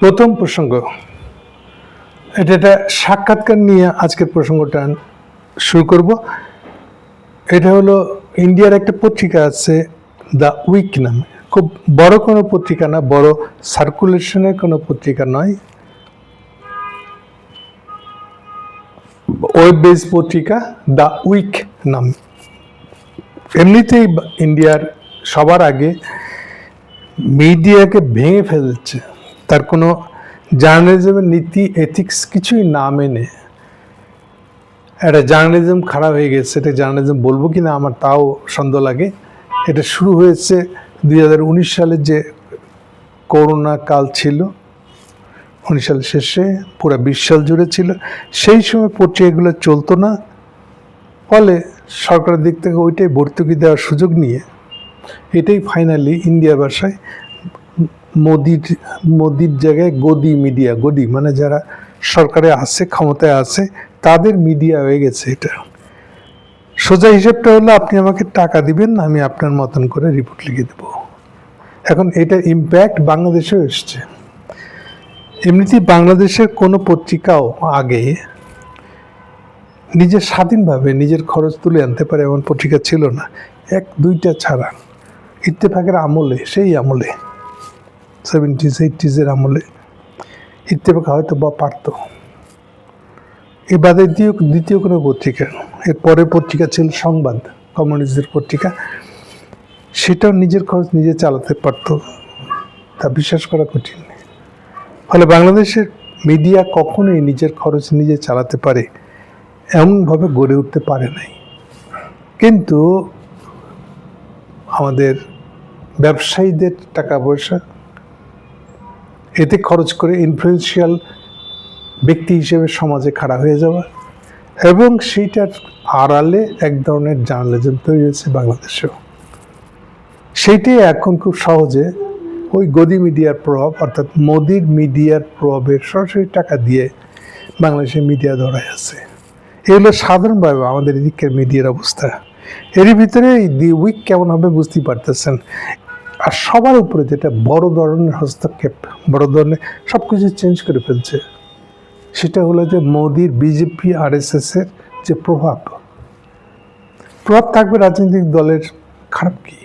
প্রথম প্রসঙ্গ, এটা সাক্ষাৎকার নিয়ে আজকের প্রসঙ্গটা শুরু করব। এটা হলো ইন্ডিয়ার একটা পত্রিকা আছে দ্য উইক নামে, খুব বড় কোনো পত্রিকা না, বড় সার্কুলেশনের কোনো পত্রিকা নয়, ওয়েব বেস পত্রিকা দ্য উইক নাম। এমনিতেই ইন্ডিয়ার সবার আগে মিডিয়াকে ভেঙে ফেলছে, তার কোনো জার্নালিজমের নীতি এথিক্স কিছুই না মেনে একটা জার্নালিজম খারাপ হয়ে গেছে। এটা জার্নালিজম বলবো কি না আমার তাও সন্দেহ লাগে। এটা শুরু হয়েছে 2019 সালে, যে করোনা কাল ছিল, 19 সালের শেষে পুরো 20 সাল জুড়ে ছিল। সেই সময় পত্রিকাগুলো চলতো না, ফলে সরকারের দিক থেকে ওইটাই ভর্তুকি দেওয়ার সুযোগ নিয়ে এটাই ফাইনালি ইন্ডিয়া ভাষায় মোদির জায়গায় গদি মিডিয়া, গদি মানে যারা সরকারে আছে, ক্ষমতায় আছে, তাদের মিডিয়া হয়ে গেছে। এটা সোজা হিসেবটা হলো আপনি আমাকে টাকা দিবেন, আমি আপনার মতন করে রিপোর্ট লিখে দেব। এখন এটা ইম্প্যাক্ট বাংলাদেশেও এসছে। এমনিতেই বাংলাদেশের কোনো পত্রিকাও আগে নিজের স্বাধীনভাবে নিজের খরচ তুলে আনতে পারে এমন পত্রিকা ছিল না, 1-2টা ছাড়া। ইত্তেফাকের আমলে, সেই আমলে 70s 80s আমলে ইত্তেফাক হয়তো বা পারত। এ বাদে দ্বিতীয় কোনো পত্রিকা, এর পরের পত্রিকা ছিল সংবাদ, কমিউনিস্টদের পত্রিকা, সেটাও নিজের খরচ নিজে চালাতে পারত, তা বিশ্বাস করা কঠিন। ফলে বাংলাদেশের মিডিয়া কখনোই নিজের খরচ নিজে চালাতে পারে এমনভাবে গড়ে উঠতে পারে নাই। কিন্তু আমাদের ব্যবসায়ীদের টাকা পয়সা এতে খরচ করে ইনফ্লুয়েন্সিয়াল ব্যক্তি হিসেবে সমাজে খাড়া হয়ে যাওয়া, এবং সেইটার আড়ালে এক ধরনের জার্নালিজম তৈরি হয়েছে বাংলাদেশেও। সেইটাই এখন খুব সহজে ওই গদি মিডিয়ার প্রভাব, অর্থাৎ মোদির মিডিয়ার প্রভাবের সরাসরি টাকা দিয়ে বাংলাদেশের মিডিয়া ধরায় আছে। এগুলো সাধারণভাবে আমাদের এদিকের মিডিয়ার অবস্থা। এরই ভিতরে এই দি উইক কেমন হবে বুঝতেই পারতেছেন। আর সবার উপরে যেটা বড় ধরনের হস্তক্ষেপ, বড় ধরনের সব কিছু চেঞ্জ করে ফেলছে, সেটা হলো যে মোদির বিজেপি RSS-এর যে প্রভাব থাকবে রাজনৈতিক দলের, খারাপ কি,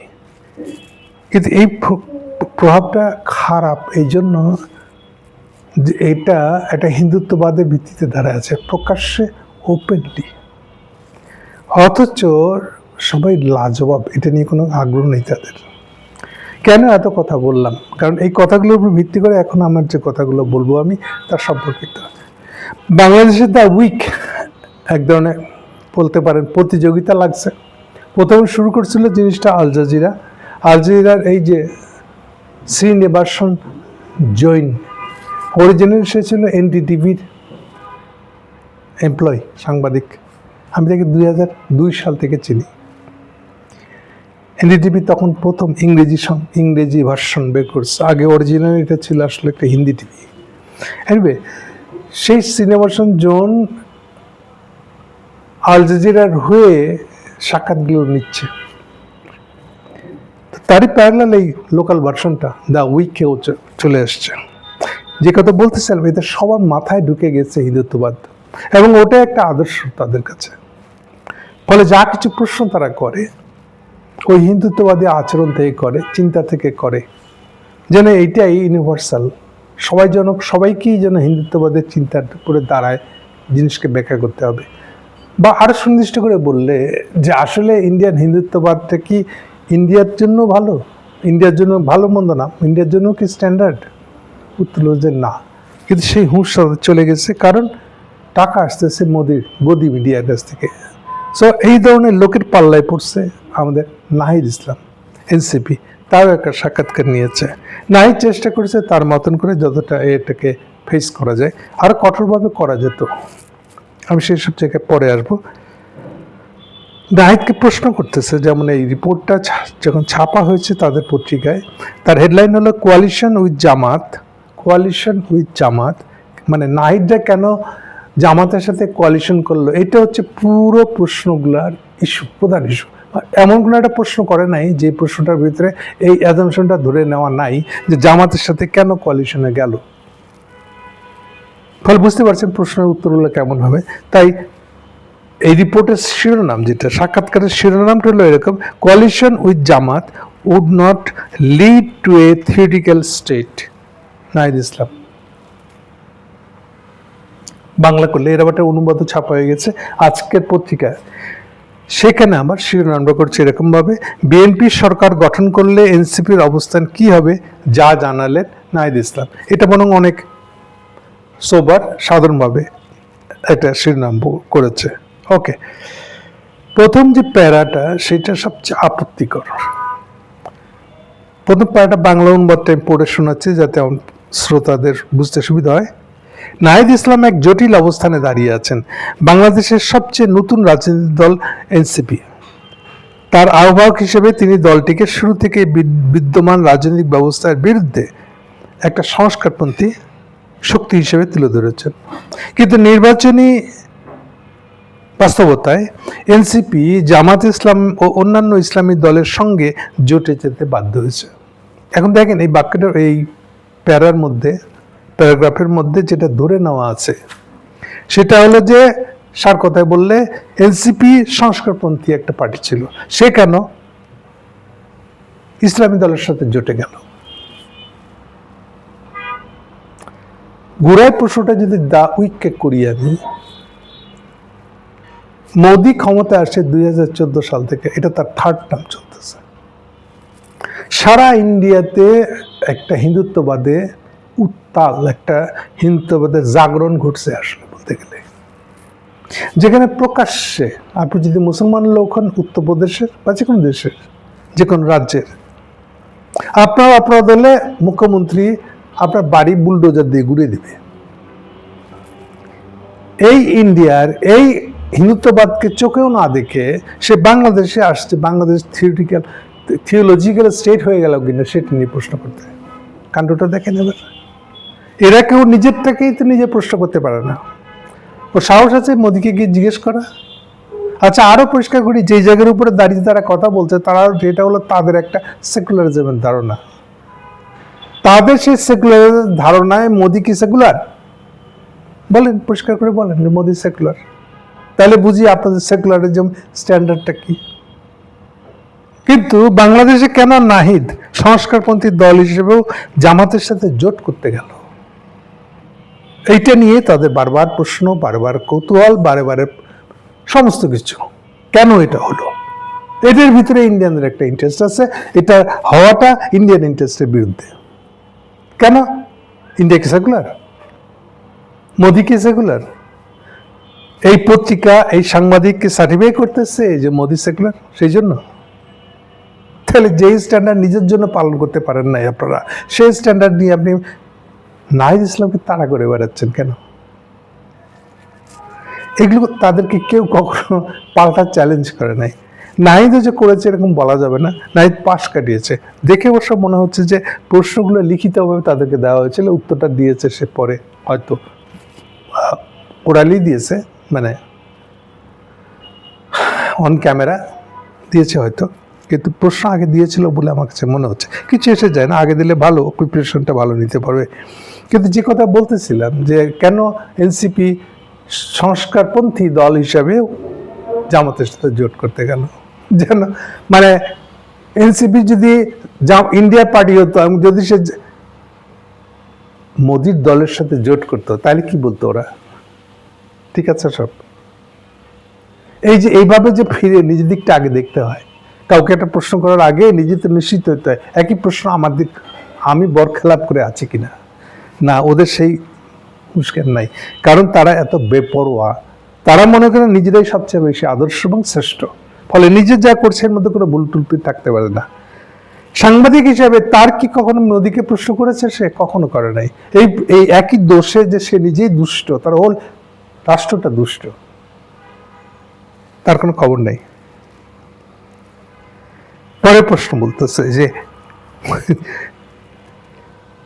কিন্তু এই প্রভাবটা খারাপ এই জন্য যে এটা একটা হিন্দুত্ববাদের ভিত্তিতে দাঁড়ায় আছে প্রকাশ্যে, ওপেনলি। অথচ সবাই লাজবাব, এটা নিয়ে কোনো আগ্রহ নেই তাদের। কেন এত কথা বললাম? কারণ এই কথাগুলোর উপর ভিত্তি করে এখন আমার যে কথাগুলো বলবো আমি তার সম্পর্কিত। বাংলাদেশের দ্য উইক এক ধরনের বলতে পারেন প্রতিযোগিতা লাগছে। প্রথমে শুরু করছিল জিনিসটা আল জাজিরার এই যে শ্রীনিবাসন জৈন, অরিজিনাল সে ছিল NDTV-র এমপ্লয়ি, সাংবাদিক। আমি তাকে 2002 সাল থেকে চিনি। NDTV তখন প্রথম ইংরেজি ভার্সন বের করছে, আগে অরিজিনাল এটা ছিল আসলে একটা হিন্দি টিভি। এনিওয়ে, সেই শ্রীনিবাসন জৈন আল জাজিরার হয়ে সাক্ষাৎগুলো নিচ্ছে, তারই প্যারালাল এই লোকাল ভার্সনটা দ্য উইকেও চলে আসছে। যে কথা বলতেছিলাম, এতে সবার মাথায় ঢুকে গেছে হিন্দুত্ববাদ, এবং ওটা একটা আদর্শ তাদের কাছে। ফলে যা কিছু প্রশ্ন তারা করে ওই হিন্দুত্ববাদী আচরণ থেকে করে, চিন্তা থেকে করে, যেন এইটাই ইউনিভার্সাল, সবাইকেই যেন হিন্দুত্ববাদের চিন্তার উপরে দাঁড়ায় জিনিসকে ব্যাখ্যা করতে হবে। বা আরো সুনির্দিষ্ট করে বললে যে আসলে ইন্ডিয়ান হিন্দুত্ববাদটা কি ইন্ডিয়ার জন্য ভালো, ইন্ডিয়ার জন্য ভালো মন্দ না, ইন্ডিয়ার জন্য কি স্ট্যান্ডার্ড? উত্তর যে না। কিন্তু সেই হুঁশ চলে গেছে, কারণ টাকা আসতেছে মোদির গদি মিডিয়ার কাছ থেকে। সো এই ধরনের লোকের পাল্লায় পড়ছে আমাদের নাহিদ ইসলাম, NCP, তারও একটা সাক্ষাৎকার নিয়েছে। নাহিদ চেষ্টা করেছে তার মতন করে যতটা এটাকে ফেস করা যায়, আর কঠোরভাবে করা যেত। আমি সেই সব জায়গায় পরে আসবো। নাহিদকে প্রশ্ন করতেছে, যেমন এই রিপোর্টটা যখন ছাপা হয়েছে তাদের পত্রিকায়, তার হেডলাইন হলো কোয়ালিশন উইথ জামাত, মানে নাহিদরা কেন জামাতের সাথে কোয়ালিশন করলো, এটা হচ্ছে পুরো প্রশ্নগুলার প্রধান ইস্যু। এমন কোনো একটা প্রশ্ন করে নাই যে প্রশ্নটার ভিতরে এই অ্যাজামশনটা ধরে নেওয়া নাই যে জামাতের সাথে কেন কোয়ালিশনে গেল। ফলে বুঝতে পারছেন প্রশ্নের উত্তরগুলো কেমন হবে। তাই এই রিপোর্টের শিরোনাম, যেটা সাক্ষাৎকারের শিরোনামটা হলো এরকম: coalition with Jamaat would not lead to a theoretical state. Nahid Islam Bangla করলে এর একটা অনুবাদ ছাপা হয়ে গেছে আজকের পত্রিকায়। সেখানে আমার শিরোনামটা করছে এরকম ভাবে: বিএনপি সরকার গঠন করলে এনসিপির অবস্থান কি হবে, যা জানালেন নাহিদ ইসলাম। এটা বরং অনেক সোবার, সাধারণভাবে একটা শিরোনাম করেছে। ওকে, প্রথম যে প্যারাটা সেটা সবচেয়ে আপত্তিকর। প্রথম প্যারাটা বাংলা অনুবাদটা আমি পড়ে শোনাচ্ছি যাতে শ্রোতাদের বুঝতে সুবিধা হয়। নাহিদ ইসলাম এক জটিল অবস্থানে দাঁড়িয়ে আছেন। বাংলাদেশের সবচেয়ে নতুন রাজনৈতিক দল এনসিপি। তার আহ্বায়ক হিসেবে তিনি দলটিকে শুরু থেকে বিদ্যমান রাজনৈতিক ব্যবস্থার বিরুদ্ধে একটা সংস্কারপন্থী শক্তি হিসেবে তুলে ধরেছেন। কিন্তু নির্বাচনী বাস্তবতায় এনসিপি জামাত ইসলাম ও অন্যান্য ইসলামী দলের সঙ্গে জোটে যেতে বাধ্য হয়েছে। এখন দেখেন এই বাক্যটা, এই প্যারাগ্রাফের মধ্যে যেটা ধরে নেওয়া আছে সেটা হলো যে, সার কথায় বললে এনসিপি সংস্কারপন্থী একটা পার্টি ছিল, সে কেন ইসলামী দলের সাথে জোটে গেল? গোড়ায় প্রশ্নটা যদি দা উইককে করি আমি, মোদি ক্ষমতায় আসে 2014 সাল থেকে, এটা তার থার্ড টার্ম চলতেছে। সারা ইন্ডিয়াতে একটা হিন্দুত্ববাদে উত্তাল, একটা হিন্দুত্ববাদের জাগরণ ঘটছে আসলে বলতে গেলে, যেখানে প্রকাশ্যে আপনি যদি মুসলমান লোক হন উত্তরপ্রদেশের বা যে কোনো দেশের যে কোনো রাজ্যের, আপনার দলে মুখ্যমন্ত্রী আপনার বাড়ি বুলডোজার দিয়ে ঘুরিয়ে দিবে। এই ইন্ডিয়ার এই হিন্দুত্ববাদকে চোখেও না দেখে সে বাংলাদেশে আসছে, বাংলাদেশ থিওলজিক্যাল স্টেট হয়ে গেল কিনা সেটা নিয়ে প্রশ্ন করতে। কাণ্ডটা দেখে নেবে। এরা কেউ নিজের থেকেই তো নিজে প্রশ্ন করতে পারে না। ও সাহস আছে মোদিকে গিয়ে জিজ্ঞেস করা। আচ্ছা, আরো পরিষ্কার করি, যে জায়গার উপরে দাঁড়িয়ে তারা কথা বলছে তারা, যেটা হলো তাদের একটা সেকুলারিজমের ধারণা। তাদের সেই সেকুলার ধারণায় মোদি কি সেকুলার? বলেন, পরিষ্কার করে বলেন যে মোদি সেকুলার। তাহলে বুঝি আপনাদের সেকুলারিজম স্ট্যান্ডার্ডটা কি। কিন্তু বাংলাদেশে কেন নাহিদ সংস্কারপন্থী দল হিসেবেও জামাতের সাথে জোট করতে গেল? এইটা নিয়ে তাদের বারবার প্রশ্ন, বারবার কৌতূহল, বারে সমস্ত কিছু। কেন এটা হলো? এটার ভিতরে ইন্ডিয়ানদের একটা ইন্টারেস্ট আছে। এটা হওয়াটা ইন্ডিয়ান ইন্টারেস্টের বিরুদ্ধে। কেন? ইন্ডিয়া কি সেকুলার? মোদি কি সেকুলার? এই পত্রিকা, এই সাংবাদিককে সার্টিফাই করতেছে যে মোদি সেকুলার, সেই জন্য। তাহলে যেই স্ট্যান্ডার্ড নিজের জন্য পালন করতে পারেন নাই আপনারা, সেই স্ট্যান্ডার্ড নিয়ে আপনি নাহিদ ইসলামকে তাড়া করে বেড়াচ্ছেন কেন? এগুলো তাদেরকে কেউ কখনো পাল্টা চ্যালেঞ্জ করে নাই। নাহিদও যে করেছে এরকম বলা যাবে না। নাহিদ পাশ কাটিয়েছে দেখে অবশ্য মনে হচ্ছে যে প্রশ্নগুলো লিখিতভাবে তাদেরকে দেওয়া হয়েছিল, উত্তরটা দিয়েছে সে পরে, হয়তো ওরালি দিয়েছে, মানে অন ক্যামেরা দিয়েছে হয়তো, কিন্তু প্রশ্ন আগে দিয়েছিল বলে আমার কাছে মনে হচ্ছে। কিছু এসে যায় না, আগে দিলে ভালো, প্রিপারেশনটা ভালো নিতে পারবে। কিন্তু যে কথা বলতেছিলাম যে কেন এনসিপি সংস্কারপন্থী দল হিসাবে জামাতের সাথে জোট করতে গেল, যেন মানে এনসিপি যদি ইন্ডিয়া পার্টি হতো, যদি সে মোদির দলের সাথে জোট করতো তাহলে কি বলতো ওরা? ঠিক আছে সব। এই যে এইভাবে যে ফিরে নিজের দিকটা আগে দেখতে হয়, কাউকে একটা প্রশ্ন করার আগে নিজে তো নিশ্চিত হতে হয় একই প্রশ্ন আমার দিক, আমি বরখেলাপ করে আছি কিনা। না, ওদের সেই মুশকিল নাই, কারণ তারা এত বেপরোয়া। তারা মনে করেন নিজেরাই সবচেয়ে বেশি আদর্শ এবং শ্রেষ্ঠ, ফলে নিজে যা করছে এর মধ্যে কোনো ভুল টুলপি থাকতে পারে না। সাংবাদিক হিসাবে তার কি কখনো মোদিকে প্রশ্ন করেছে? সে কখনো করে নাই। এই একই দোষে যে সে নিজেই দুষ্ট, তার হোল রাষ্ট্রটা দুষ্ট, তার কোনো খবর নেই। পরে প্রশ্ন বলতেছে যে,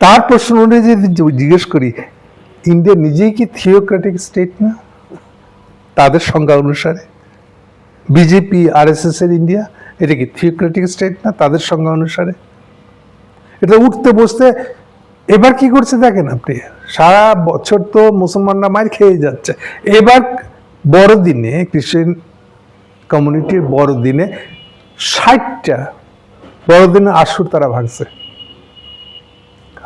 তার প্রশ্ন অনুযায়ী যদি জিজ্ঞেস করি, ইন্ডিয়া নিজেই কি থিওক্রেটিক স্টেট না? তাদের সংজ্ঞা অনুসারে বিজেপি আরএসএস এর ইন্ডিয়া, এটা কি থিওক্রেটিক স্টেট না তাদের সংজ্ঞা অনুসারে? এটা উঠতে বসতে এবার কি করছে দেখেন আপনি, সারা বছর তো মুসলমানরা মার খেয়ে যাচ্ছে, এবার বড়দিনে খ্রিস্টান কমিউনিটির বড়দিনে 60টা বড়দিনের আসর তারা ভাঙছে।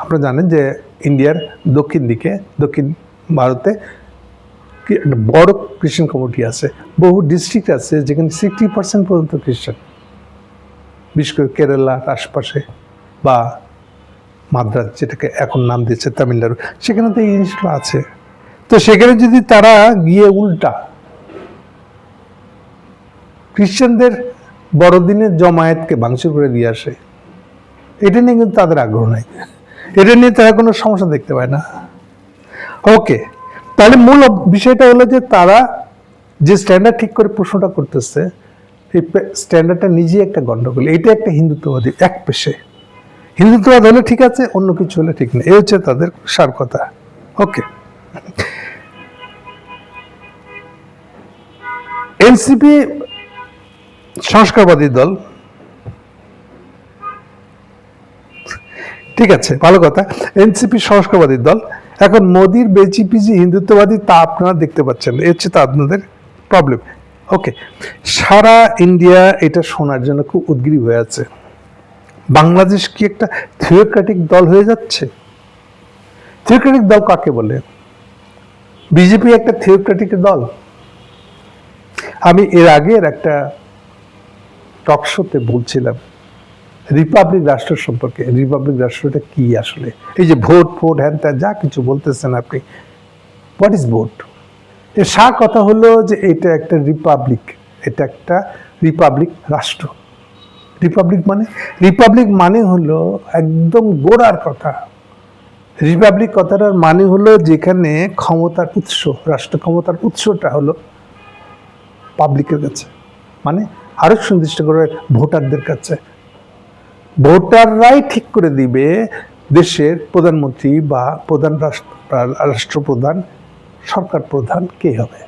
আপনারা জানেন যে ইন্ডিয়ার দক্ষিণ দিকে, দক্ষিণ ভারতে একটা বড় খ্রিস্টান কমিউনিটি আছে, বহু ডিস্ট্রিক্ট আছে যেখানে 60% পর্যন্ত খ্রিস্টান, বিশেষ করে কেরালার আশপাশে বা মাদ্রাজ, যেটাকে এখন নাম দিয়েছে তামিলনাড়ু, সেখানে তো এই জিনিসগুলো আছে। তো সেখানে যদি তারা গিয়ে উল্টা খ্রিস্টানদের বড়দিনের জমায়েতকে ভাঙচুর করে দিয়ে আসে, এটা নিয়ে কিন্তু তাদের আগ্রহ নাই, এটা নিয়ে তারা কোনো সমস্যা দেখতে পায় না। ওকে, তাহলে মূল বিষয়টা হলো যে তারা যে স্ট্যান্ডার্ড ঠিক করে প্রশ্নটা করতেছে, এই স্ট্যান্ডার্ডটা নিজেই একটা গন্ডগোল। এটা একটা হিন্দুত্ববাদী এক পেশে, হিন্দুত্ববাদ হলে ঠিক আছে, অন্য কিছু হলে ঠিক না, এই হচ্ছে তাদের সার কথা। ওকে, এনসিপি সংস্কারবাদী দল, ঠিক আছে, ভালো কথা, এনসিপি সংস্কারবাদী দল। এখন মোদির বিজেপি যে হিন্দুত্ববাদী তা আপনারা দেখতে পাচ্ছেন, এ হচ্ছে তা আপনাদের প্রবলেম। ওকে, সারা ইন্ডিয়া এটা শোনার জন্য খুব উদ্গ্রীব হয়ে আছে। বাংলাদেশ কি একটা থিওক্রেটিক দল হয়ে যাচ্ছে? থিওক্রেটিক দল কাকে বলে? বিজেপি একটা থিওক্রেটিক দল? আমি এর আগের একটা টক শোতে বলছিলাম রিপাবলিক রাষ্ট্র সম্পর্কে। রিপাবলিক রাষ্ট্রটা কি আসলে? এই যে ভোট ফোট হ্যান ত্যান যা কিছু বলতেছেন আপনি, হোয়াট ইজ ভোট? এর সার কথা হলো যে এটা একটা রিপাবলিক, এটা একটা রিপাবলিক রাষ্ট্র। রিপাবলিক মানে হলো একদম গোড়ার কথা। রিপাবলিক কথাটার মানে হলো যেখানে ক্ষমতার উৎস, রাষ্ট্র ক্ষমতার উৎসটা হলো পাবলিকের কাছে, মানে আরো সুনির্দিষ্ট করে ভোটারদের কাছে। ভোটাররাই ঠিক করে দিবে দেশের প্রধানমন্ত্রী বা প্রধান রাষ্ট্রপ্রধান, সরকার প্রধান কে হবে।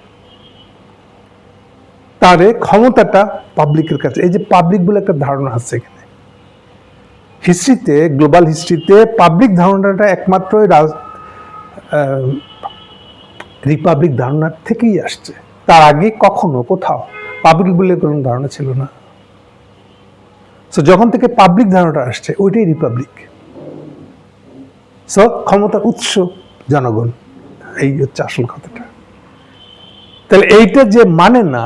তারে ক্ষমতাটা পাবলিকের কাছে। এই যে পাবলিক বলে একটা ধারণা আছে এখানে, হিস্ট্রিতে, গ্লোবাল হিস্ট্রিতে পাবলিক ধারণাটা একমাত্র রিপাবলিক ধারণার থেকেই আসছে। তার আগে কখনো কোথাও পাবলিক বলে কোনো ধারণা ছিল না। সো যখন থেকে পাবলিক ধারণাটা আসছে, ওইটাই রিপাবলিক। সো ক্ষমতার উৎস জনগণ, এই হচ্ছে আসল কথাটা। তাহলে এইটা যে মানে না,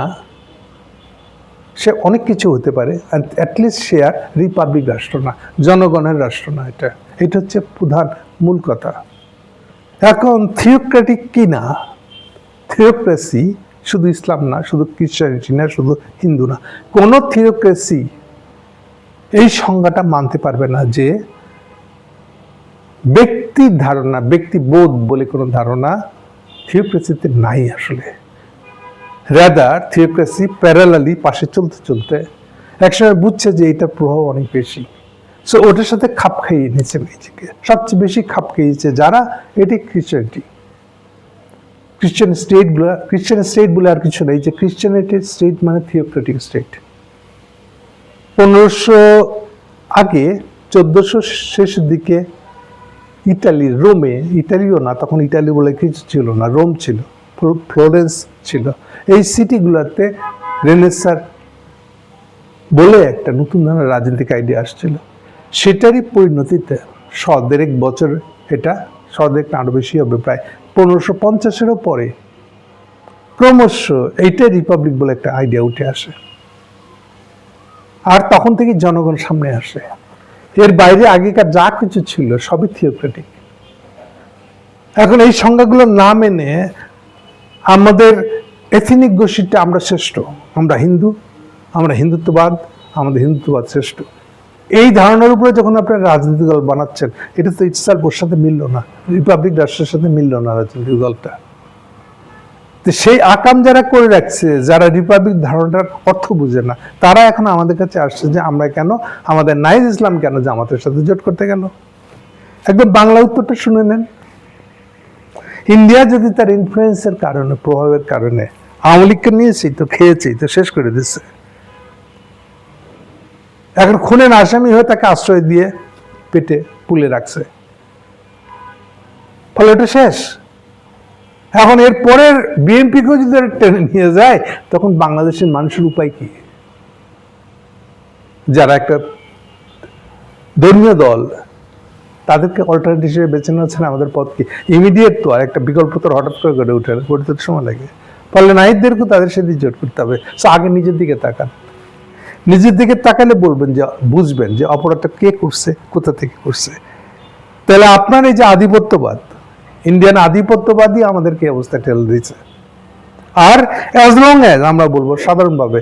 সে অনেক কিছু হতে পারে, অ্যাটলিস্ট সে আর রিপাবলিক রাষ্ট্র না, জনগণের রাষ্ট্র না। এটা হচ্ছে প্রধান মূল কথা। এখন থিওক্রেটিক কি না, থিওক্রেসি শুধু ইসলাম না, শুধু খ্রিস্টানিটি না, শুধু হিন্দু না, কোনো থিওক্রেসি এই সংজ্ঞাটা মানতে পারবে না যে ব্যক্তির ধারণা, ব্যক্তিবোধ বলে কোনো ধারণা থিওক্রেসিতে নাই আসলে। রাদার থিওক্রেসি প্যারালালি পাশে চলতে চলতে একসময় বুঝছে যে এটার প্রভাব অনেক বেশি। সো ওটার সাথে খাপ খাইয়ে নিয়েছে নিজেকে। সবচেয়ে বেশি খাপ খাইয়েছে যারা, এটি খ্রিস্টানিটি। খ্রিস্টান স্টেট বলে আর কিছু নেই, যে খ্রিস্টানিটি স্টেট মানে থিওক্রেটিক স্টেট। 1500 আগে, 1400 শেষের দিকে ইটালির রোমে, ইটালিও না তখন, ইটালি বলে কিছু ছিল না, রোম ছিল, ফ্লোরেন্স ছিল, এই সিটিগুলোতে রেনেসার বলে একটা নতুন ধরনের রাজনৈতিক আইডিয়া আসছিল। সেটারই পরিণতিতে 100 বছর, এটা 100 না আরো বেশি হবে, প্রায় 1550-এরও পরে ক্রমশ এইটাই রিপাবলিক বলে একটা আইডিয়া উঠে আসে। আর তখন থেকে জনগণ সামনে আসে। এর বাইরে আগেকার যা কিছু ছিল সবই থিওক্রেটিক। এখন এই সংজ্ঞাগুলো না মেনে আমাদের এথনিক গোষ্ঠীটা আমরা শ্রেষ্ঠ, আমরা হিন্দু, আমরা হিন্দুত্ববাদ, আমাদের হিন্দুত্ববাদ শ্রেষ্ঠ, এই ধারণার উপরে যখন আপনারা রাজনৈতিক দল বানাচ্ছেন, এটা তো ইটসেলফ ওর সাথে মিলল না, রিপাবলিক রাষ্ট্রের সাথে মিলল না রাজনৈতিক দলটা। তো সেই আকাম যারা করে রাখছে, যারা রিপাবলিক ধারণাটার অর্থ বুঝে না, তারা এখন আমাদের কাছে আসছে যে আমরা কেন, আমাদের নাইজ ইসলাম কেন জামাতের সাথে জোট করতে গেল। একদম বাংলা উত্তরটা শুনে নেন। ইন্ডিয়া যদি তার ইনফ্লুয়েন্সের কারণে, প্রভাবের কারণে আওয়ামী লীগকে নিয়েছেই তো, খেয়েছেই তো, শেষ করে দিচ্ছে। এখন খুনের আসামি হয়ে তাকে আশ্রয় দিয়ে পেটে পুলে রাখছে। ফলে এটা শেষ। এখন এর পরের বিএনপিকেও যদি টেনে নিয়ে যায়, তখন বাংলাদেশের মানুষের উপায় কি? যারা একটা ধর্মীয় দল, তাদেরকে অল্টারনেটিভ হিসেবে বেছে নেওয়া আমাদের পথ কি? ইমিডিয়েট তো আর একটা বিকল্প তো হঠাৎ করে গড়ে গড়তে সময় লাগে। ফলে নাহিদদেরকেও তাদের সাথে জোট করতে হবে। আগে নিজের দিকে তাকান। নিজের দিকে তাকালে বলবেন যে, বুঝবেন যে অপরাধটা কে করছে, কোথা থেকে করছে। তাহলে আপনার এই যে আধিপত্যবাদ, ইন্ডিয়ান আধিপত্যবাদী আমাদেরকে অবস্থা ঠেলে দিয়েছে। আর অ্যাজ লং অ্যাজ আমরা বলবো সাধারণভাবে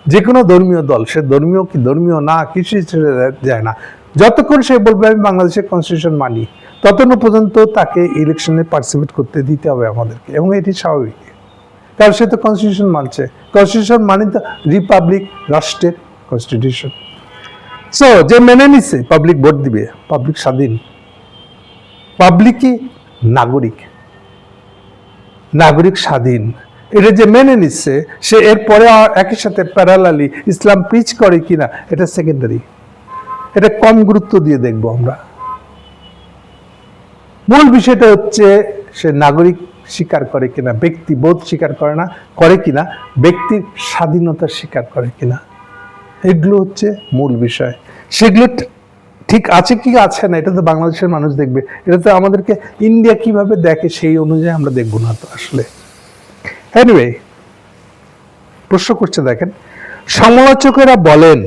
যে কোনো ধর্মীয় দল, সে ধর্মীয় কি ধর্মীয় না কিছু ছেড়ে যায় না, যতক্ষণ সে বলবে আমি বাংলাদেশের কনস্টিটিউশন মানি, ততক্ষণ পর্যন্ত তাকে ইলেকশনে পার্টিসিপেট করতে দিতে হবে আমাদেরকে, এবং এটি স্বাভাবিক। কারণ সে তো কনস্টিটিউশন মানছে। কনস্টিটিউশন মানে তো রিপাবলিক, রাষ্ট্রের কনস্টিটিউশন। সো যে মেনে নিচ্ছে পাবলিক ভোট দিবে, পাবলিক স্বাধীন, পাবলিকই নাগরিক, নাগরিক স্বাধীন, এটা যে মেনে নিচ্ছে, সে এরপরে একই সাথে প্যারালালি ইসলাম প্রিচ করে কিনা এটা সেকেন্ডারি, এটা কম গুরুত্ব দিয়ে দেখবো আমরা। মূল বিষয়টা হচ্ছে সে নাগরিক স্বীকার করে কিনা, ব্যক্তি বোধ স্বীকার করে না করে কিনা, ব্যক্তির স্বাধীনতা স্বীকার করে কিনা, এগুলো হচ্ছে মূল বিষয়। সেগুলো ঠিক আছে কি আছে না, এটা তো বাংলাদেশের মানুষ দেখবে। এটা তো আমাদেরকে ইন্ডিয়া কিভাবে দেখে সেই অনুযায়ী আমরা দেখবো না তো আসলে। এনিওয়ে, প্রশ্ন করছে, দেখেন, সমালোচকেরা বলেন,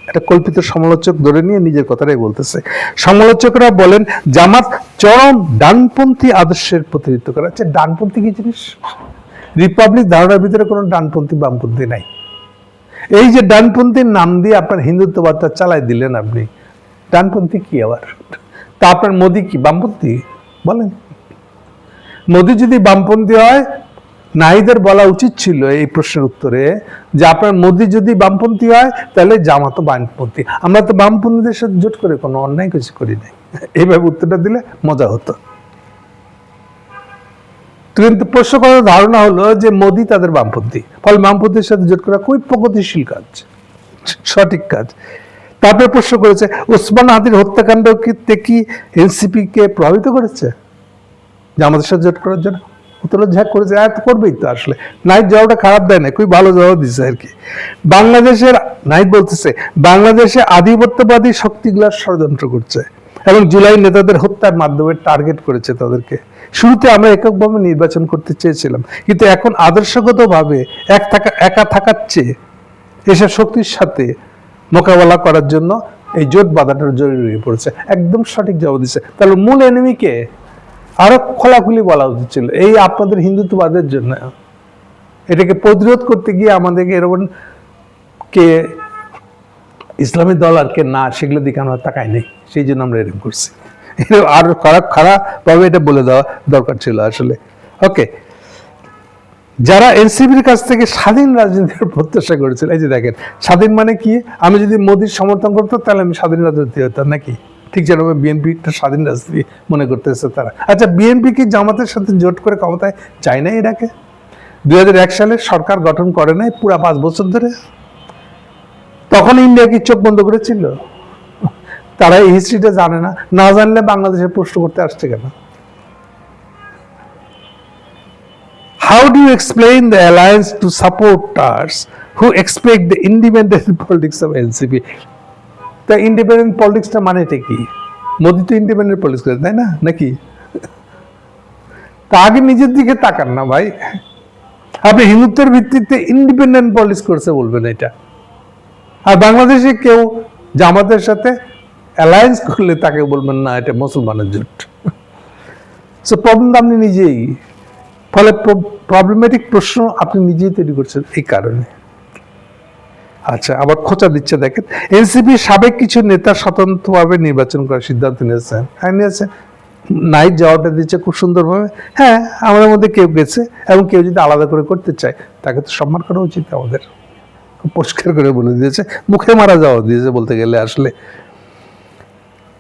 একটা কল্পিত সমালোচক ধরে নিয়ে নিজের কথাটাই বলতেছে, সমালোচকরা বলেন জামাত চরম ডানপন্থী আদর্শের প্রতিনিধিত্ব করে। আচ্ছা, ডানপন্থী কি জিনিস? রিপাবলিক ধারণার ভিতরে কোনো ডানপন্থী বামপন্থী নাই। এই যে ডানপন্থীর নাম দিয়ে আপনার হিন্দুত্ববাদটা চালাই দিলেন আপনি, ডানপন্থী কি আবার? তা আপনার মোদী কি বামপন্থী? বলেন, মোদী যদি বামপন্থী হয়, নাহিদের বলা উচিত ছিল এই প্রশ্নের উত্তরে যে আপনার মোদী যদি বামপন্থী হয় তাহলে জামাত বামপন্থী, আমরা তো বামপন্থীদের সাথে জোট করে কোনো অন্যায় কিছু করি নাই। এইভাবে উত্তরটা দিলে মজা হতো। কিন্তু প্রশ্ন করার ধারণা হলো যে মোদী তাদের বামপন্থী, ফলে বামপন্থীর সাথে জোট করা খুবই প্রগতিশীল কাজ, সঠিক কাজ। তারপরে প্রশ্ন করেছে ওসমান হাদির হত্যাকাণ্ড কি এনসিপি কে প্রভাবিত করেছে যে আমাদের সাথে জোট করার জন্য? উত্তর যা করেছে করবেই তো। আসলে নাইট জবাবটা খারাপ দেয় না, খুবই ভালো জবাব দিচ্ছে আর কি। বাংলাদেশের নাইট বলতেছে বাংলাদেশে আধিপত্যবাদী শক্তিগুলা ষড়যন্ত্র করছে এবং জুলাই নেতাদের হত্যার মাধ্যমে টার্গেট করেছে তাদেরকে। শুরুতে আমরা এককভাবে নির্বাচন করতে চেয়েছিলাম, কিন্তু এখন আদর্শগতভাবে একা থাকার চেয়ে এসব শক্তির সাথে মোকাবেলা করার জন্য এই জোট বাঁধাটার জরুরি হয়ে পড়েছে। একদম সঠিক জবাব দিচ্ছে। তাহলে মূল এনিমিকে আরো খোলাখুলি বলা উচিত ছিল, এই আপনাদের হিন্দুত্ববাদের জন্য। এটাকে প্রতিরোধ করতে গিয়ে আমাদেরকে এরকম কে ইসলামী দল আর কে না, সেগুলো দিকে আমরা তাকাই নেই, সেই জন্য আমরা এরকম করছি। আরো খারাপ ভাবে এটা বলে দেওয়া দরকার ছিল আসলে। ওকে, যারা এনসিপির কাছ থেকে স্বাধীন রাজনীতির প্রত্যাশা করেছিল, এই যে দেখেন, স্বাধীন মানে কি? আমি যদি মোদির সমর্থন করতাম তাহলে আমি স্বাধীন রাজনীতি হতাম নাকি? ঠিক যেরকম বিএনপি একটা স্বাধীন রাজনীতি মনে করতেছে তারা। আচ্ছা, বিএনপি কি জামাতের সাথে জোট করে ক্ষমতায় চায় না? এটাকে 2001 সালে সরকার গঠন করে নাই পুরা 5 বছর ধরে? তখন ইন্ডিয়া কি চোখ বন্ধ করেছিল? তারা এই হিস্ট্রিটা জানে না, না জানলে বাংলাদেশের প্রশ্ন করতে আসছে কেন? How do you explain the alliance to supporters who expect the independent politics of NCP? The independent politics টা মানেটা কি? মোদি তো ইন্ডিপেন্ডেন্ট পলিটিক্স করে, তাই না? নাকি? তা আগে নিজের দিকে তাকান না ভাই। আপনি হিন্দুত্বের ভিত্তিতে ইন্ডিপেন্ডেন্ট পলিটিক্স করছে বলবেন এটা, আর বাংলাদেশে কেউ জামাতের সাথে অ্যালায়েন্স করলে তাকে বলবেন না এটা মুসলমানের জোট। সো প্রবলেম আপনি নিজেই, ফলে প্রবলেমেটিক প্রশ্ন আপনি নিজেই তৈরি করছেন এই কারণে। আচ্ছা, আবার খোঁচা দিচ্ছে, দেখেন, এনসিপি সাবেক কিছু নেতা স্বতন্ত্রভাবে নির্বাচন করার সিদ্ধান্ত নিয়েছেন। হ্যাঁ, নিয়েছে। নাইট জবাবটা দিচ্ছে খুব সুন্দরভাবে। হ্যাঁ, আমাদের মধ্যে কেউ গেছে, এবং কেউ যদি আলাদা করে করতে চায় তাকে তো সম্মান করা উচিত আমাদের। খুব পরিষ্কার করে বলে দিয়েছে, মুখে মারা জবাব দিয়েছে বলতে গেলে আসলে।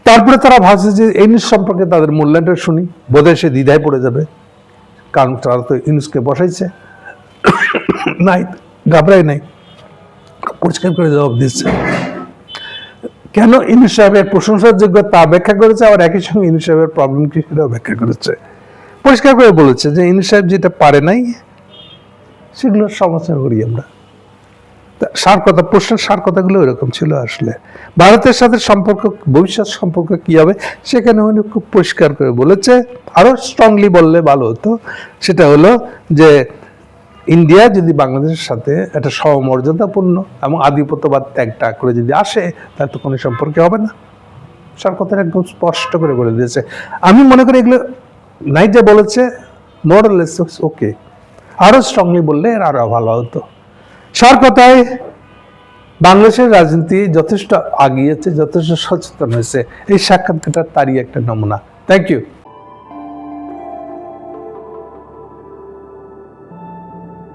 তারপরে তারা ভাবছে যে ইউনুস সম্পর্কে তাদের মূল্যায়নটা শুনি, বোধহয় সে দ্বিধায় পড়ে যাবে, কারণ তারা তো ইউনুসকে বসাইছে। নাই, ঘাবড়াই নাই, পরিষ্কার করে জবাব দিচ্ছে। কেন ইউনুস সাহেবের প্রশংসার যোগ্য তা ব্যাখ্যা করেছে, আবার একই সঙ্গে ইউনুস সাহেবের প্রবলেম কি সেটাও ব্যাখ্যা করেছে। পরিষ্কার করে বলেছে যে ইউনূস সাহেব যেটা পারে নাই সেগুলো সমালোচনা করি আমরা। সার কথা, প্রশ্নের সার কথাগুলো এরকম ছিল আসলে। ভারতের সাথে সম্পর্ক, ভবিষ্যৎ সম্পর্ক কি হবে সেখানে উনি খুব পরিষ্কার করে বলেছে, আরো স্ট্রংলি বললে ভালো হতো। সেটা হলো যে ইন্ডিয়া যদি বাংলাদেশের সাথে একটা সমমর্যাদাপূর্ণ এবং আধিপত্যবাদ ত্যাগ করে যদি আসে, তাহলে তো কোনো সম্পর্কে হবে না। সার কথাটা একদম স্পষ্ট করে বলে দিয়েছে। আমি মনে করি এগুলো নাই যে বলেছে মোরালেস ওকে, আরো স্ট্রংলি বললে এর আরো ভালো হতো। সার কথায় বাংলাদেশের রাজনীতি যথেষ্ট আগিয়েছে, যথেষ্ট সচেতন হয়েছে। এই সাক্ষাৎকারটা তারই একটা নমুনা। Thank you.